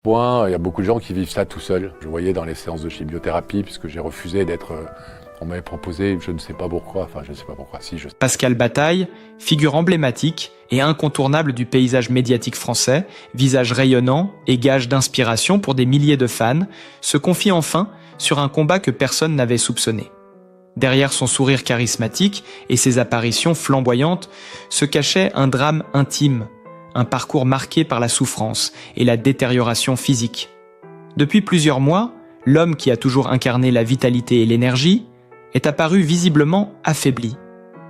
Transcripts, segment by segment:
Il y a beaucoup de gens qui vivent ça tout seuls. Je voyais dans les séances de chimiothérapie, puisque j'ai refusé d'être... On m'avait proposé, je ne sais pas pourquoi, Pascal Bataille, figure emblématique et incontournable du paysage médiatique français, visage rayonnant et gage d'inspiration pour des milliers de fans, se confie enfin sur un combat que personne n'avait soupçonné. Derrière son sourire charismatique et ses apparitions flamboyantes se cachait un drame intime, un parcours marqué par la souffrance et la détérioration physique. Depuis plusieurs mois, l'homme qui a toujours incarné la vitalité et l'énergie est apparu visiblement affaibli.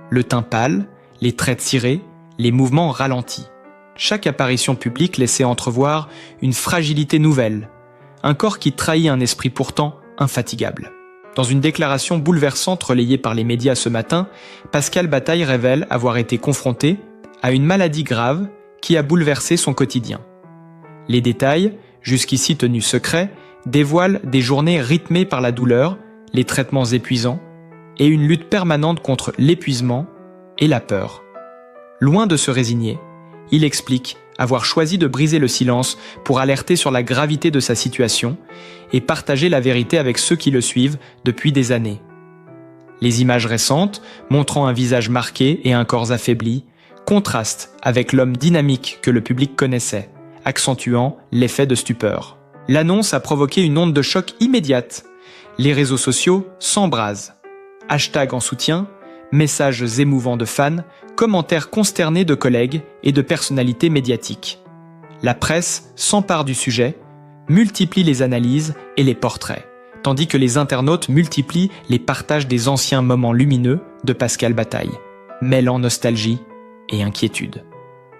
Le teint pâle, les traits cirés, les mouvements ralentis. Chaque apparition publique laissait entrevoir une fragilité nouvelle, un corps qui trahit un esprit pourtant infatigable. Dans une déclaration bouleversante relayée par les médias ce matin, Pascal Bataille révèle avoir été confronté à une maladie grave qui a bouleversé son quotidien. Les détails, jusqu'ici tenus secrets, dévoilent des journées rythmées par la douleur, les traitements épuisants et une lutte permanente contre l'épuisement et la peur. Loin de se résigner, il explique avoir choisi de briser le silence pour alerter sur la gravité de sa situation et partager la vérité avec ceux qui le suivent depuis des années. Les images récentes, montrant un visage marqué et un corps affaibli, contrastent avec l'homme dynamique que le public connaissait, accentuant l'effet de stupeur. L'annonce a provoqué une onde de choc immédiate. Les réseaux sociaux s'embrasent. Hashtags en soutien, messages émouvants de fans, commentaires consternés de collègues et de personnalités médiatiques. La presse s'empare du sujet, multiplie les analyses et les portraits, tandis que les internautes multiplient les partages des anciens moments lumineux de Pascal Bataille, mêlant nostalgie et inquiétude.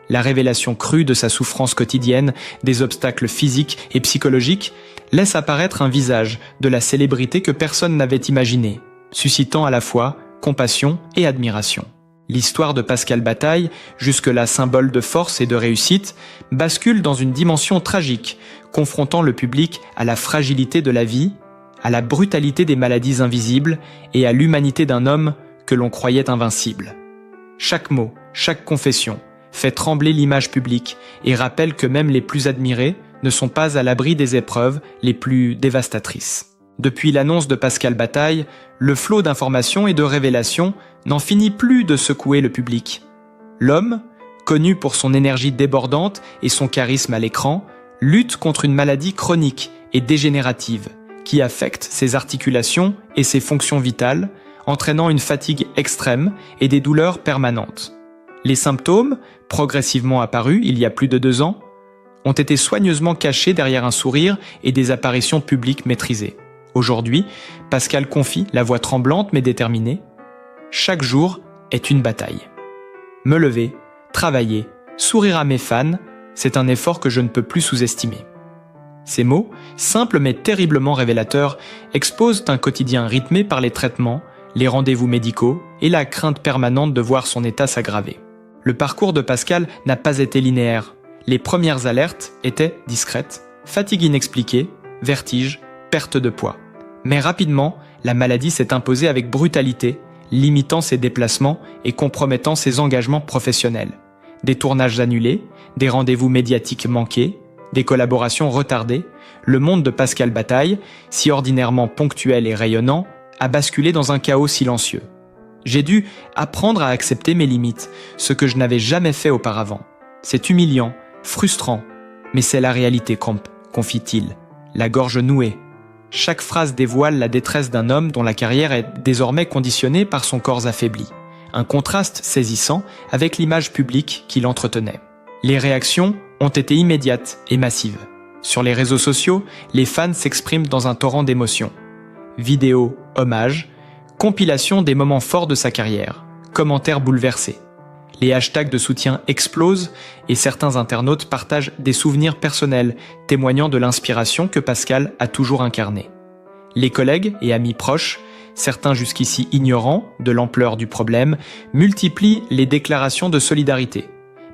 La révélation crue de sa souffrance quotidienne, des obstacles physiques et psychologiques, laisse apparaître un visage de la célébrité que personne n'avait imaginé, suscitant à la fois compassion et admiration. L'histoire de Pascal Bataille, jusque-là symbole de force et de réussite, bascule dans une dimension tragique, confrontant le public à la fragilité de la vie, à la brutalité des maladies invisibles et à l'humanité d'un homme que l'on croyait invincible. Chaque mot, chaque confession, fait trembler l'image publique et rappelle que même les plus admirés ne sont pas à l'abri des épreuves les plus dévastatrices. Depuis l'annonce de Pascal Bataille, le flot d'informations et de révélations n'en finit plus de secouer le public. L'homme, connu pour son énergie débordante et son charisme à l'écran, lutte contre une maladie chronique et dégénérative qui affecte ses articulations et ses fonctions vitales, entraînant une fatigue extrême et des douleurs permanentes. Les symptômes, progressivement apparus il y a plus de 2 ans, ont été soigneusement cachés derrière un sourire et des apparitions publiques maîtrisées. Aujourd'hui, Pascal confie, la voix tremblante mais déterminée, « Chaque jour est une bataille. Me lever, travailler, sourire à mes fans, c'est un effort que je ne peux plus sous-estimer. » Ces mots, simples mais terriblement révélateurs, exposent un quotidien rythmé par les traitements, les rendez-vous médicaux et la crainte permanente de voir son état s'aggraver. Le parcours de Pascal n'a pas été linéaire. Les premières alertes étaient discrètes, fatigue inexpliquée, vertige, perte de poids. Mais rapidement, la maladie s'est imposée avec brutalité, limitant ses déplacements et compromettant ses engagements professionnels. Des tournages annulés, des rendez-vous médiatiques manqués, des collaborations retardées, le monde de Pascal Bataille, si ordinairement ponctuel et rayonnant, a basculé dans un chaos silencieux. J'ai dû apprendre à accepter mes limites, ce que je n'avais jamais fait auparavant. C'est humiliant, frustrant, mais c'est la réalité, confie-t-il, la gorge nouée. Chaque phrase dévoile la détresse d'un homme dont la carrière est désormais conditionnée par son corps affaibli. Un contraste saisissant avec l'image publique qu'il entretenait. Les réactions ont été immédiates et massives. Sur les réseaux sociaux, les fans s'expriment dans un torrent d'émotions. Vidéos, hommages, compilation des moments forts de sa carrière, commentaires bouleversés. Les hashtags de soutien explosent et certains internautes partagent des souvenirs personnels témoignant de l'inspiration que Pascal a toujours incarnée. Les collègues et amis proches, certains jusqu'ici ignorants de l'ampleur du problème, multiplient les déclarations de solidarité.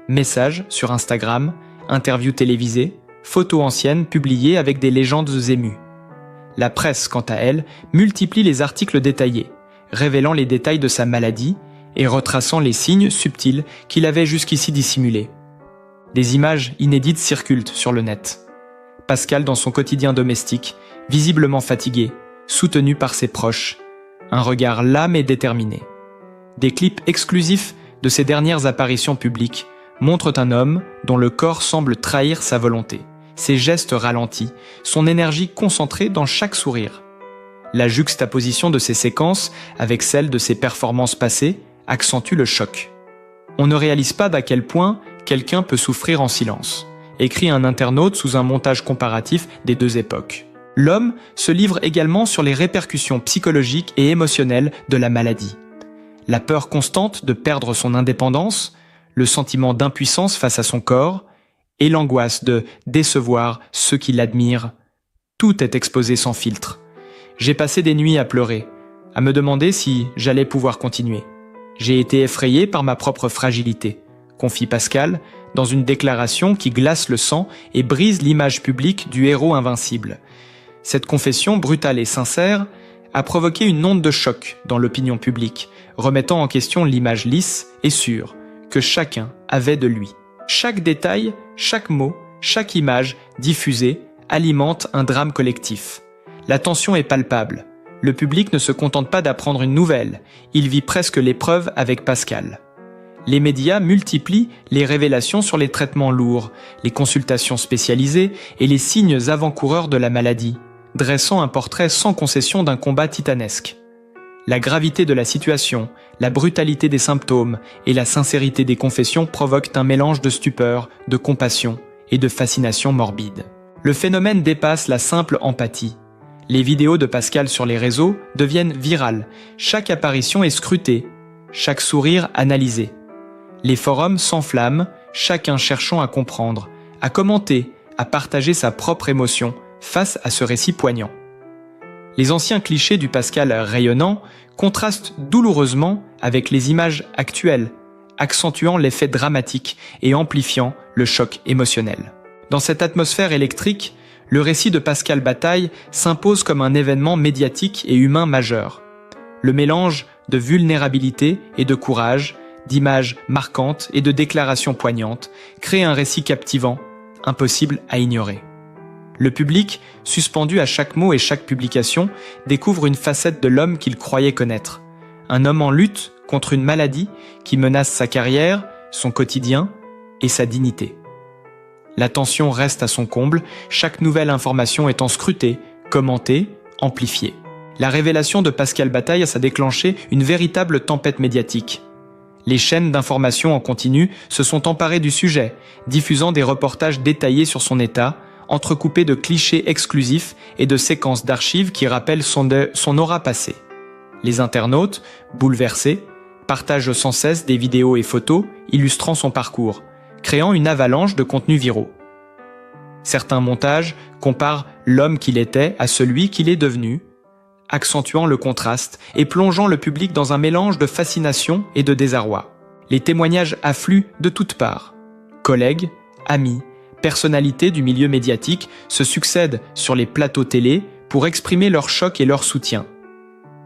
Messages sur Instagram, interviews télévisées, photos anciennes publiées avec des légendes émues. La presse, quant à elle, multiplie les articles détaillés, révélant les détails de sa maladie et retraçant les signes subtils qu'il avait jusqu'ici dissimulés. Des images inédites circulent sur le net. Pascal dans son quotidien domestique, visiblement fatigué, soutenu par ses proches, un regard lâme et déterminé. Des clips exclusifs de ses dernières apparitions publiques montrent un homme dont le corps semble trahir sa volonté, ses gestes ralentis, son énergie concentrée dans chaque sourire. La juxtaposition de ces séquences avec celle de ses performances passées accentue le choc. On ne réalise pas d'à quel point quelqu'un peut souffrir en silence, écrit un internaute sous un montage comparatif des deux époques. L'homme se livre également sur les répercussions psychologiques et émotionnelles de la maladie. La peur constante de perdre son indépendance, le sentiment d'impuissance face à son corps et l'angoisse de décevoir ceux qui l'admirent. Tout est exposé sans filtre. J'ai passé des nuits à pleurer, à me demander si j'allais pouvoir continuer. J'ai été effrayé par ma propre fragilité, confie Pascal dans une déclaration qui glace le sang et brise l'image publique du héros invincible. Cette confession brutale et sincère a provoqué une onde de choc dans l'opinion publique, remettant en question l'image lisse et sûre que chacun avait de lui. Chaque détail, chaque mot, chaque image diffusée alimente un drame collectif. La tension est palpable. Le public ne se contente pas d'apprendre une nouvelle, il vit presque l'épreuve avec Pascal. Les médias multiplient les révélations sur les traitements lourds, les consultations spécialisées et les signes avant-coureurs de la maladie, dressant un portrait sans concession d'un combat titanesque. La gravité de la situation, la brutalité des symptômes et la sincérité des confessions provoquent un mélange de stupeur, de compassion et de fascination morbide. Le phénomène dépasse la simple empathie. Les vidéos de Pascal sur les réseaux deviennent virales, chaque apparition est scrutée, chaque sourire analysé. Les forums s'enflamment, chacun cherchant à comprendre, à commenter, à partager sa propre émotion face à ce récit poignant. Les anciens clichés du Pascal rayonnant contrastent douloureusement avec les images actuelles, accentuant l'effet dramatique et amplifiant le choc émotionnel. Dans cette atmosphère électrique, le récit de Pascal Bataille s'impose comme un événement médiatique et humain majeur. Le mélange de vulnérabilité et de courage, d'images marquantes et de déclarations poignantes crée un récit captivant, impossible à ignorer. Le public, suspendu à chaque mot et chaque publication, découvre une facette de l'homme qu'il croyait connaître. Un homme en lutte contre une maladie qui menace sa carrière, son quotidien et sa dignité. La tension reste à son comble, chaque nouvelle information étant scrutée, commentée, amplifiée. La révélation de Pascal Bataille a déclenché une véritable tempête médiatique. Les chaînes d'information en continu se sont emparées du sujet, diffusant des reportages détaillés sur son état, entrecoupés de clichés exclusifs et de séquences d'archives qui rappellent son aura passée. Les internautes, bouleversés, partagent sans cesse des vidéos et photos illustrant son parcours, créant une avalanche de contenus viraux. Certains montages comparent l'homme qu'il était à celui qu'il est devenu, accentuant le contraste et plongeant le public dans un mélange de fascination et de désarroi. Les témoignages affluent de toutes parts. Collègues, amis, personnalités du milieu médiatique se succèdent sur les plateaux télé pour exprimer leur choc et leur soutien.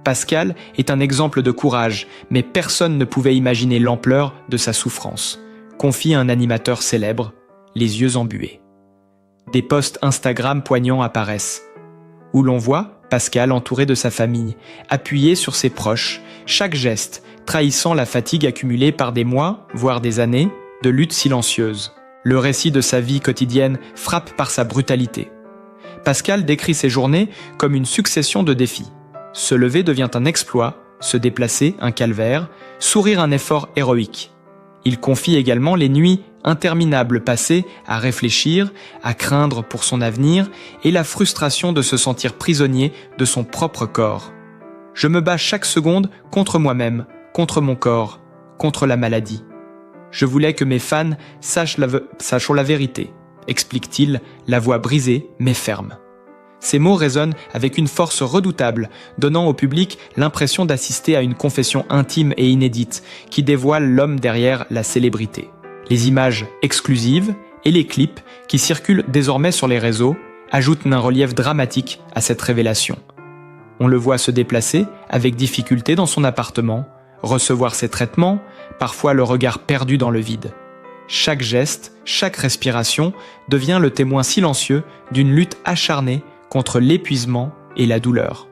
Pascal est un exemple de courage, mais personne ne pouvait imaginer l'ampleur de sa souffrance, confie un animateur célèbre, les yeux embués. Des posts Instagram poignants apparaissent, où l'on voit Pascal entouré de sa famille, appuyé sur ses proches, chaque geste trahissant la fatigue accumulée par des mois, voire des années, de lutte silencieuse. Le récit de sa vie quotidienne frappe par sa brutalité. Pascal décrit ses journées comme une succession de défis. Se lever devient un exploit, se déplacer un calvaire, sourire un effort héroïque. Il confie également les nuits interminables passées à réfléchir, à craindre pour son avenir et la frustration de se sentir prisonnier de son propre corps. Je me bats chaque seconde contre moi-même, contre mon corps, contre la maladie. Je voulais que mes fans sachent la vérité, explique-t-il, la voix brisée mais ferme. Ces mots résonnent avec une force redoutable, donnant au public l'impression d'assister à une confession intime et inédite qui dévoile l'homme derrière la célébrité. Les images exclusives et les clips qui circulent désormais sur les réseaux ajoutent un relief dramatique à cette révélation. On le voit se déplacer avec difficulté dans son appartement, recevoir ses traitements, parfois le regard perdu dans le vide. Chaque geste, chaque respiration devient le témoin silencieux d'une lutte acharnée contre l'épuisement et la douleur.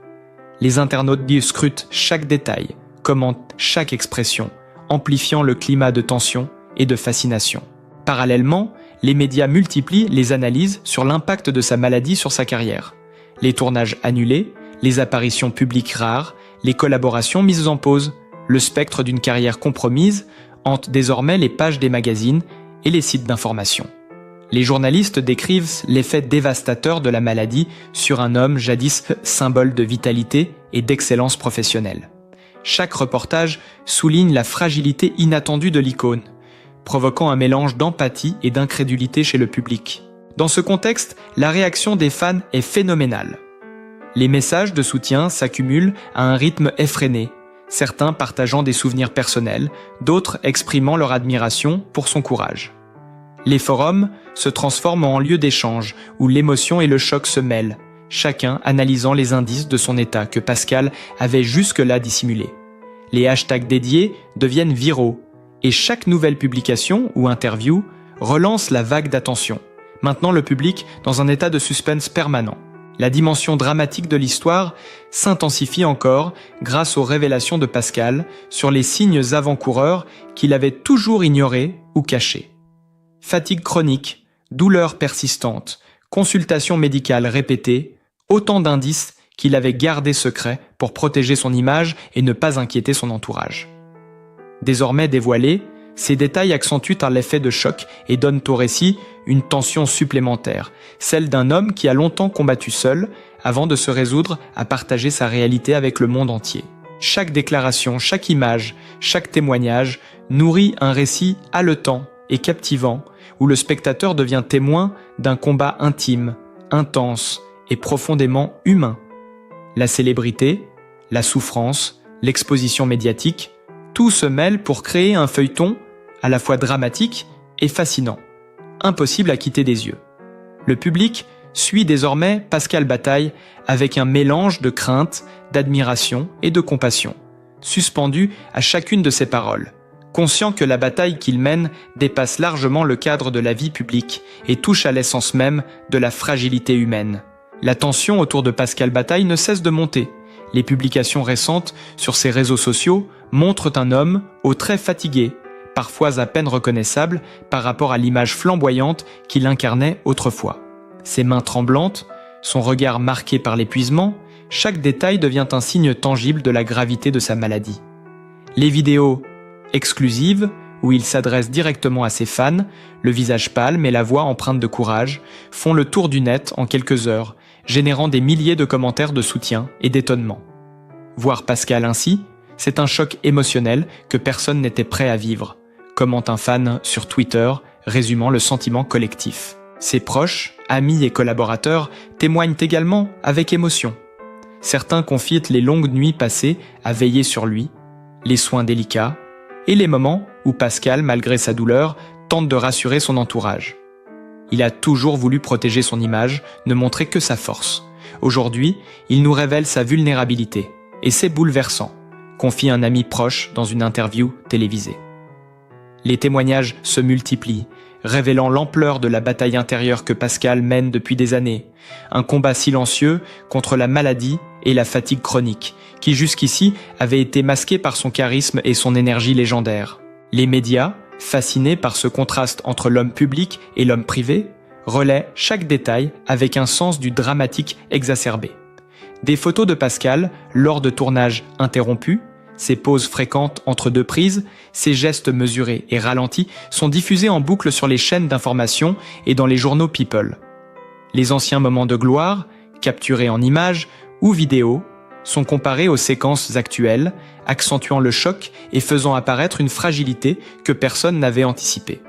Les internautes scrutent chaque détail, commentent chaque expression, amplifiant le climat de tension et de fascination. Parallèlement, les médias multiplient les analyses sur l'impact de sa maladie sur sa carrière. Les tournages annulés, les apparitions publiques rares, les collaborations mises en pause, le spectre d'une carrière compromise hante désormais les pages des magazines et les sites d'information. Les journalistes décrivent l'effet dévastateur de la maladie sur un homme jadis symbole de vitalité et d'excellence professionnelle. Chaque reportage souligne la fragilité inattendue de l'icône, provoquant un mélange d'empathie et d'incrédulité chez le public. Dans ce contexte, la réaction des fans est phénoménale. Les messages de soutien s'accumulent à un rythme effréné, certains partageant des souvenirs personnels, d'autres exprimant leur admiration pour son courage. Les forums se transforment en lieux d'échange où l'émotion et le choc se mêlent, chacun analysant les indices de son état que Pascal avait jusque-là dissimulés. Les hashtags dédiés deviennent viraux, et chaque nouvelle publication ou interview relance la vague d'attention, maintenant le public dans un état de suspense permanent. La dimension dramatique de l'histoire s'intensifie encore grâce aux révélations de Pascal sur les signes avant-coureurs qu'il avait toujours ignorés ou cachés. Fatigue chronique, douleurs persistantes, consultations médicales répétées, autant d'indices qu'il avait gardés secrets pour protéger son image et ne pas inquiéter son entourage. Désormais dévoilés, ces détails accentuent un effet de choc et donnent au récit une tension supplémentaire, celle d'un homme qui a longtemps combattu seul avant de se résoudre à partager sa réalité avec le monde entier. Chaque déclaration, chaque image, chaque témoignage nourrit un récit haletant et captivant où le spectateur devient témoin d'un combat intime, intense et profondément humain. La célébrité, la souffrance, l'exposition médiatique, tout se mêle pour créer un feuilleton à la fois dramatique et fascinant, impossible à quitter des yeux. Le public suit désormais Pascal Bataille avec un mélange de crainte, d'admiration et de compassion, suspendu à chacune de ses paroles, conscient que la bataille qu'il mène dépasse largement le cadre de la vie publique et touche à l'essence même de la fragilité humaine. La tension autour de Pascal Bataille ne cesse de monter. Les publications récentes sur ses réseaux sociaux montrent un homme aux traits fatigués, parfois à peine reconnaissable par rapport à l'image flamboyante qu'il incarnait autrefois. Ses mains tremblantes, son regard marqué par l'épuisement, chaque détail devient un signe tangible de la gravité de sa maladie. Les vidéos exclusives, où il s'adresse directement à ses fans, le visage pâle mais la voix empreinte de courage, font le tour du net en quelques heures, générant des milliers de commentaires de soutien et d'étonnement. Voir Pascal ainsi, c'est un choc émotionnel que personne n'était prêt à vivre, commente un fan sur Twitter, résumant le sentiment collectif. Ses proches, amis et collaborateurs témoignent également avec émotion. Certains confient les longues nuits passées à veiller sur lui, les soins délicats, et les moments où Pascal, malgré sa douleur, tente de rassurer son entourage. Il a toujours voulu protéger son image, ne montrer que sa force. Aujourd'hui, il nous révèle sa vulnérabilité, et c'est bouleversant, confie un ami proche dans une interview télévisée. Les témoignages se multiplient, révélant l'ampleur de la bataille intérieure que Pascal mène depuis des années, un combat silencieux contre la maladie et la fatigue chronique, qui jusqu'ici avait été masqué par son charisme et son énergie légendaire. Les médias, fascinés par ce contraste entre l'homme public et l'homme privé, relaient chaque détail avec un sens du dramatique exacerbé. Des photos de Pascal, lors de tournages interrompus, ses pauses fréquentes entre deux prises, ses gestes mesurés et ralentis sont diffusés en boucle sur les chaînes d'information et dans les journaux People. Les anciens moments de gloire, capturés en images ou vidéos, sont comparés aux séquences actuelles, accentuant le choc et faisant apparaître une fragilité que personne n'avait anticipée.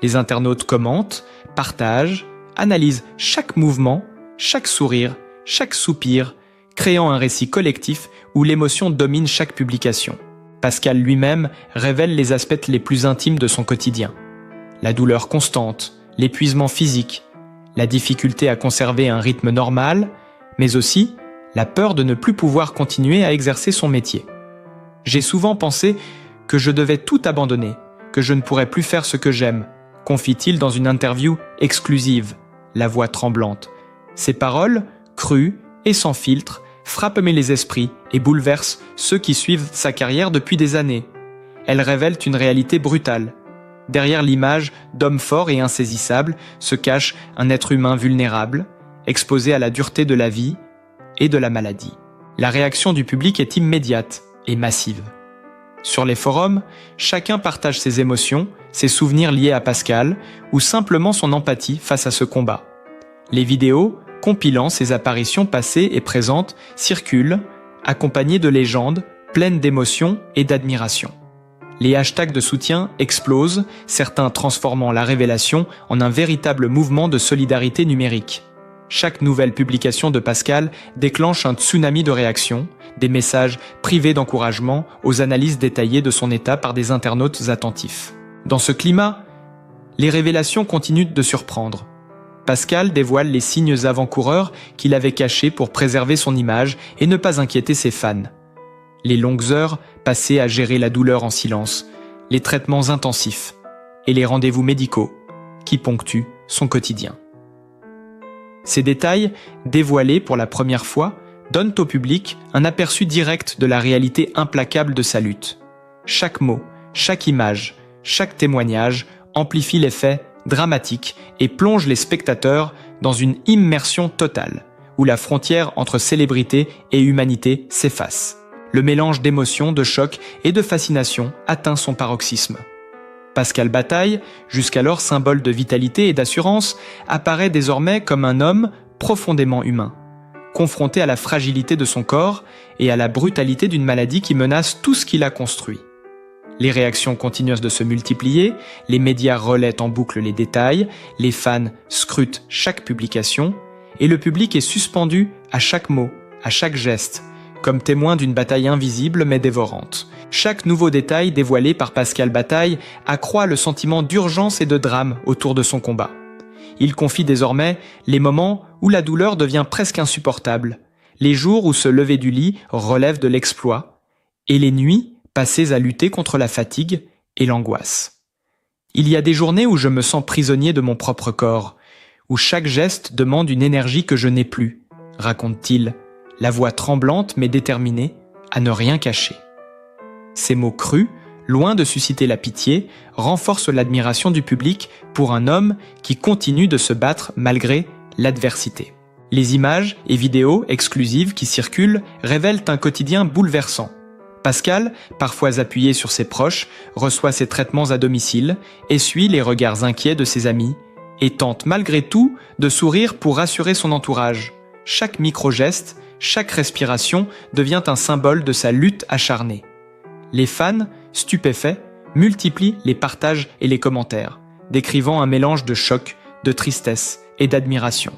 Les internautes commentent, partagent, analysent chaque mouvement, chaque sourire, chaque soupir, créant un récit collectif où l'émotion domine chaque publication. Pascal lui-même révèle les aspects les plus intimes de son quotidien. La douleur constante, l'épuisement physique, la difficulté à conserver un rythme normal, mais aussi la peur de ne plus pouvoir continuer à exercer son métier. J'ai souvent pensé que je devais tout abandonner, que je ne pourrais plus faire ce que j'aime, confie-t-il dans une interview exclusive, la voix tremblante. Ses paroles, crues et sans filtre, frappent les esprits et bouleversent ceux qui suivent sa carrière depuis des années. Elles révèlent une réalité brutale. Derrière l'image d'homme fort et insaisissable se cache un être humain vulnérable, exposé à la dureté de la vie et de la maladie. La réaction du public est immédiate et massive. Sur les forums, chacun partage ses émotions, ses souvenirs liés à Pascal ou simplement son empathie face à ce combat. Les vidéos, compilant ses apparitions passées et présentes, circulent, accompagnées de légendes pleines d'émotions et d'admiration. Les hashtags de soutien explosent, certains transformant la révélation en un véritable mouvement de solidarité numérique. Chaque nouvelle publication de Pascal déclenche un tsunami de réactions, des messages privés d'encouragement aux analyses détaillées de son état par des internautes attentifs. Dans ce climat, les révélations continuent de surprendre. Pascal dévoile les signes avant-coureurs qu'il avait cachés pour préserver son image et ne pas inquiéter ses fans. Les longues heures passées à gérer la douleur en silence, les traitements intensifs et les rendez-vous médicaux qui ponctuent son quotidien. Ces détails, dévoilés pour la première fois, donnent au public un aperçu direct de la réalité implacable de sa lutte. Chaque mot, chaque image, chaque témoignage amplifie l'effet dramatique et plonge les spectateurs dans une immersion totale, où la frontière entre célébrité et humanité s'efface. Le mélange d'émotions, de choc et de fascination atteint son paroxysme. Pascal Bataille, jusqu'alors symbole de vitalité et d'assurance, apparaît désormais comme un homme profondément humain, confronté à la fragilité de son corps et à la brutalité d'une maladie qui menace tout ce qu'il a construit. Les réactions continuent de se multiplier, les médias relaient en boucle les détails, les fans scrutent chaque publication, et le public est suspendu à chaque mot, à chaque geste, comme témoin d'une bataille invisible mais dévorante. Chaque nouveau détail dévoilé par Pascal Bataille accroît le sentiment d'urgence et de drame autour de son combat. Il confie désormais les moments où la douleur devient presque insupportable, les jours où se lever du lit relève de l'exploit, et les nuits passées à lutter contre la fatigue et l'angoisse. Il y a des journées où je me sens prisonnier de mon propre corps, où chaque geste demande une énergie que je n'ai plus, raconte-t-il, la voix tremblante mais déterminée à ne rien cacher. Ces mots crus, loin de susciter la pitié, renforcent l'admiration du public pour un homme qui continue de se battre malgré l'adversité. Les images et vidéos exclusives qui circulent révèlent un quotidien bouleversant. Pascal, parfois appuyé sur ses proches, reçoit ses traitements à domicile, essuie les regards inquiets de ses amis et tente malgré tout de sourire pour rassurer son entourage. Chaque micro-geste, chaque respiration devient un symbole de sa lutte acharnée. Les fans, stupéfaits, multiplient les partages et les commentaires, décrivant un mélange de choc, de tristesse et d'admiration.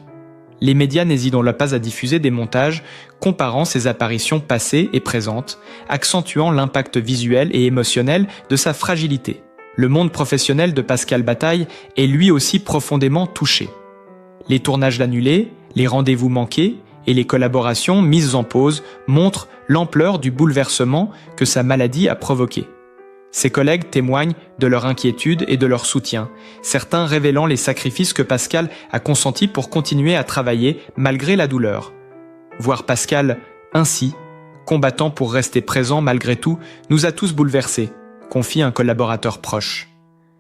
Les médias n'hésitent pas à diffuser des montages comparant ses apparitions passées et présentes, accentuant l'impact visuel et émotionnel de sa fragilité. Le monde professionnel de Pascal Bataille est lui aussi profondément touché. Les tournages annulés, les rendez-vous manqués et les collaborations mises en pause montrent l'ampleur du bouleversement que sa maladie a provoqué. Ses collègues témoignent de leur inquiétude et de leur soutien, certains révélant les sacrifices que Pascal a consentis pour continuer à travailler malgré la douleur. Voir Pascal ainsi, combattant pour rester présent malgré tout, nous a tous bouleversés, confie un collaborateur proche.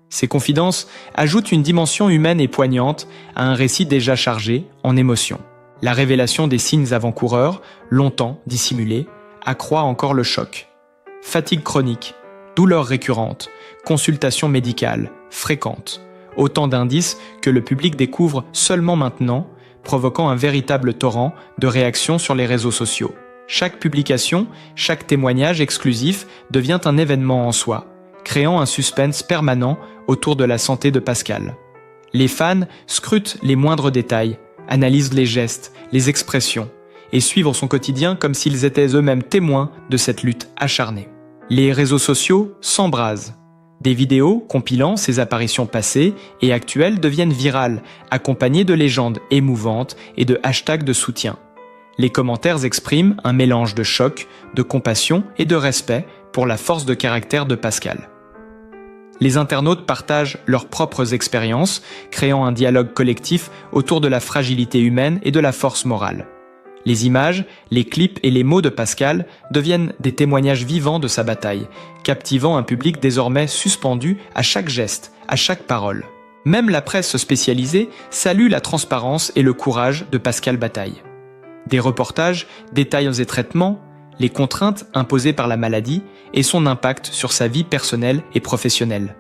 Ces confidences ajoutent une dimension humaine et poignante à un récit déjà chargé en émotions. La révélation des signes avant-coureurs, longtemps dissimulés, accroît encore le choc. Fatigue chronique, douleurs récurrentes, consultations médicales, fréquentes. Autant d'indices que le public découvre seulement maintenant, provoquant un véritable torrent de réactions sur les réseaux sociaux. Chaque publication, chaque témoignage exclusif devient un événement en soi, créant un suspense permanent autour de la santé de Pascal. Les fans scrutent les moindres détails, analysent les gestes, les expressions, et suivent son quotidien comme s'ils étaient eux-mêmes témoins de cette lutte acharnée. Les réseaux sociaux s'embrasent. Des vidéos compilant ses apparitions passées et actuelles deviennent virales, accompagnées de légendes émouvantes et de hashtags de soutien. Les commentaires expriment un mélange de choc, de compassion et de respect pour la force de caractère de Pascal. Les internautes partagent leurs propres expériences, créant un dialogue collectif autour de la fragilité humaine et de la force morale. Les images, les clips et les mots de Pascal deviennent des témoignages vivants de sa bataille, captivant un public désormais suspendu à chaque geste, à chaque parole. Même la presse spécialisée salue la transparence et le courage de Pascal Bataille. Des reportages détaillent et traitements, les contraintes imposées par la maladie et son impact sur sa vie personnelle et professionnelle.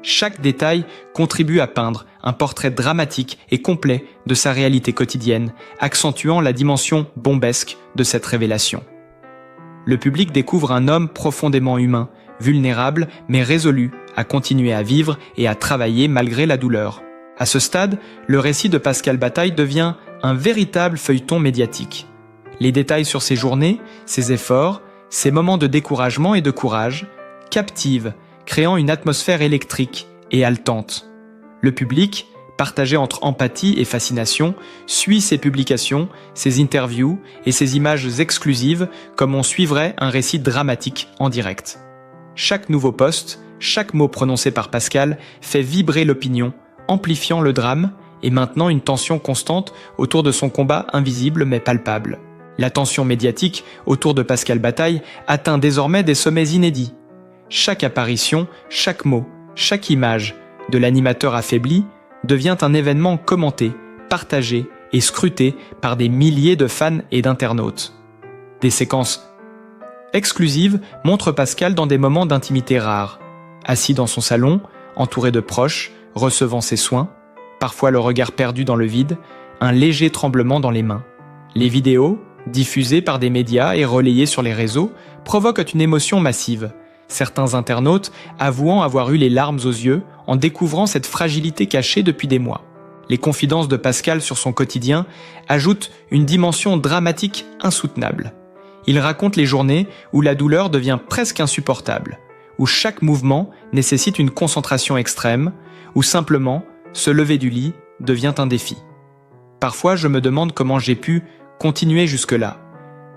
Chaque détail contribue à peindre un portrait dramatique et complet de sa réalité quotidienne, accentuant la dimension bombesque de cette révélation. Le public découvre un homme profondément humain, vulnérable mais résolu à continuer à vivre et à travailler malgré la douleur. À ce stade, le récit de Pascal Bataille devient un véritable feuilleton médiatique. Les détails sur ses journées, ses efforts, ses moments de découragement et de courage captivent, créant une atmosphère électrique et haletante. Le public, partagé entre empathie et fascination, suit ses publications, ses interviews et ses images exclusives comme on suivrait un récit dramatique en direct. Chaque nouveau post, chaque mot prononcé par Pascal fait vibrer l'opinion, amplifiant le drame et maintenant une tension constante autour de son combat invisible mais palpable. La tension médiatique autour de Pascal Bataille atteint désormais des sommets inédits. Chaque apparition, chaque mot, chaque image de l'animateur affaibli devient un événement commenté, partagé et scruté par des milliers de fans et d'internautes. Des séquences exclusives montrent Pascal dans des moments d'intimité rares, assis dans son salon, entouré de proches, recevant ses soins, parfois le regard perdu dans le vide, un léger tremblement dans les mains. Les vidéos, diffusées par des médias et relayées sur les réseaux, provoquent une émotion massive. Certains internautes avouant avoir eu les larmes aux yeux en découvrant cette fragilité cachée depuis des mois. Les confidences de Pascal sur son quotidien ajoutent une dimension dramatique insoutenable. Il raconte les journées où la douleur devient presque insupportable, où chaque mouvement nécessite une concentration extrême, où simplement se lever du lit devient un défi. Parfois, je me demande comment j'ai pu continuer jusque-là.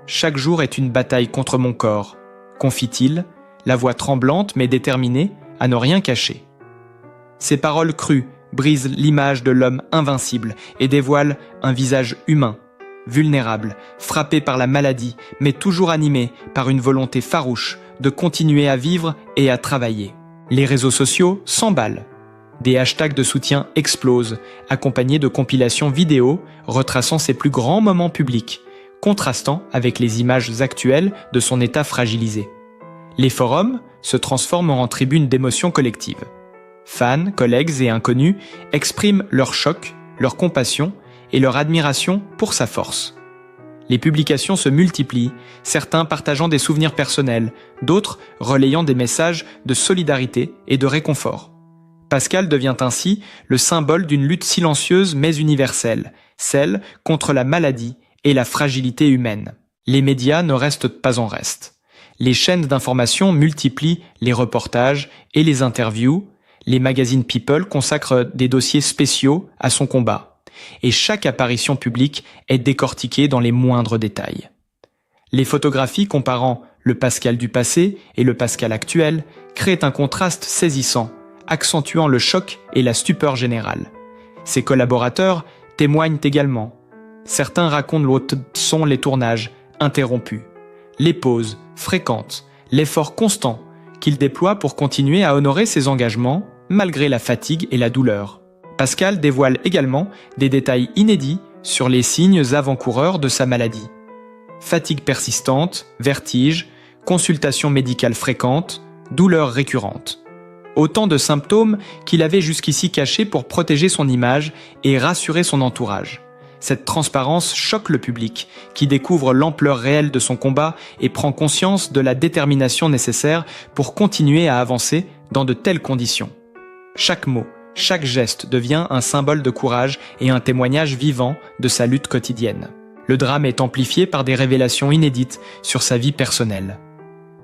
Chaque jour est une bataille contre mon corps, confie-t-il, la voix tremblante mais déterminée à ne rien cacher. Ces paroles crues brisent l'image de l'homme invincible et dévoilent un visage humain, vulnérable, frappé par la maladie, mais toujours animé par une volonté farouche de continuer à vivre et à travailler. Les réseaux sociaux s'emballent. Des hashtags de soutien explosent, accompagnés de compilations vidéo retraçant ses plus grands moments publics, contrastant avec les images actuelles de son état fragilisé. Les forums se transforment en tribunes d'émotions collectives. Fans, collègues et inconnus expriment leur choc, leur compassion et leur admiration pour sa force. Les publications se multiplient, certains partageant des souvenirs personnels, d'autres relayant des messages de solidarité et de réconfort. Pascal devient ainsi le symbole d'une lutte silencieuse mais universelle, celle contre la maladie et la fragilité humaine. Les médias ne restent pas en reste. Les chaînes d'information multiplient les reportages et les interviews, les magazines People consacrent des dossiers spéciaux à son combat, et chaque apparition publique est décortiquée dans les moindres détails. Les photographies comparant le Pascal du passé et le Pascal actuel créent un contraste saisissant, accentuant le choc et la stupeur générale. Ses collaborateurs témoignent également. Certains racontent l'autre sont les tournages interrompus, les pauses fréquentes, l'effort constant qu'il déploie pour continuer à honorer ses engagements malgré la fatigue et la douleur. Pascal dévoile également des détails inédits sur les signes avant-coureurs de sa maladie. Fatigue persistante, vertige, consultations médicales fréquentes, douleurs récurrentes. Autant de symptômes qu'il avait jusqu'ici cachés pour protéger son image et rassurer son entourage. Cette transparence choque le public, qui découvre l'ampleur réelle de son combat et prend conscience de la détermination nécessaire pour continuer à avancer dans de telles conditions. Chaque mot, chaque geste devient un symbole de courage et un témoignage vivant de sa lutte quotidienne. Le drame est amplifié par des révélations inédites sur sa vie personnelle.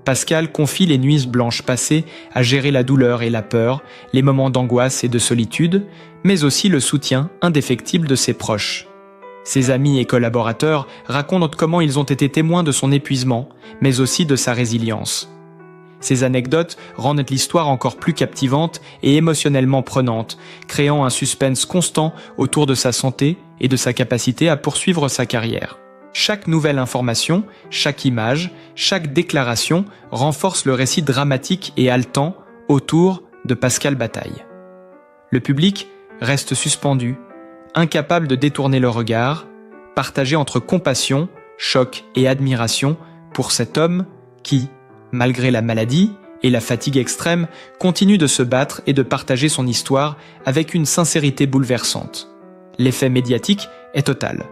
Pascal confie les nuits blanches passées à gérer la douleur et la peur, les moments d'angoisse et de solitude, mais aussi le soutien indéfectible de ses proches. Ses amis et collaborateurs racontent comment ils ont été témoins de son épuisement, mais aussi de sa résilience. Ces anecdotes rendent l'histoire encore plus captivante et émotionnellement prenante, créant un suspense constant autour de sa santé et de sa capacité à poursuivre sa carrière. Chaque nouvelle information, chaque image, chaque déclaration renforce le récit dramatique et haletant autour de Pascal Bataille. Le public reste suspendu, incapable de détourner le regard, partagé entre compassion, choc et admiration pour cet homme qui, malgré la maladie et la fatigue extrême, continue de se battre et de partager son histoire avec une sincérité bouleversante. L'effet médiatique est total.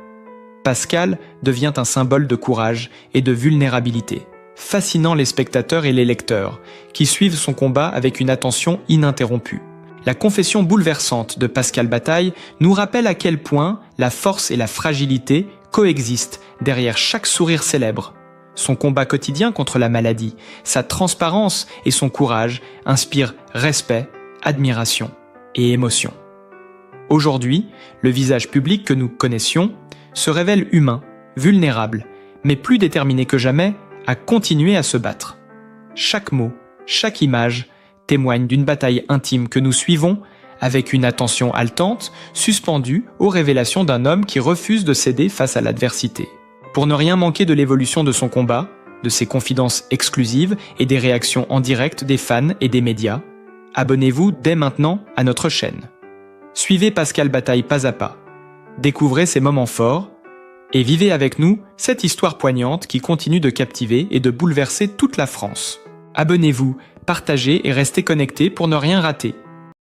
Pascal devient un symbole de courage et de vulnérabilité, fascinant les spectateurs et les lecteurs, qui suivent son combat avec une attention ininterrompue. La confession bouleversante de Pascal Bataille nous rappelle à quel point la force et la fragilité coexistent derrière chaque sourire célèbre. Son combat quotidien contre la maladie, sa transparence et son courage inspirent respect, admiration et émotion. Aujourd'hui, le visage public que nous connaissions se révèle humain, vulnérable, mais plus déterminé que jamais à continuer à se battre. Chaque mot, chaque image témoigne d'une bataille intime que nous suivons avec une attention haletante, suspendue aux révélations d'un homme qui refuse de céder face à l'adversité. Pour ne rien manquer de l'évolution de son combat, de ses confidences exclusives et des réactions en direct des fans et des médias, abonnez-vous dès maintenant à notre chaîne. Suivez Pascal Bataille pas à pas, découvrez ses moments forts et vivez avec nous cette histoire poignante qui continue de captiver et de bouleverser toute la France. Abonnez-vous, partagez et restez connectés pour ne rien rater.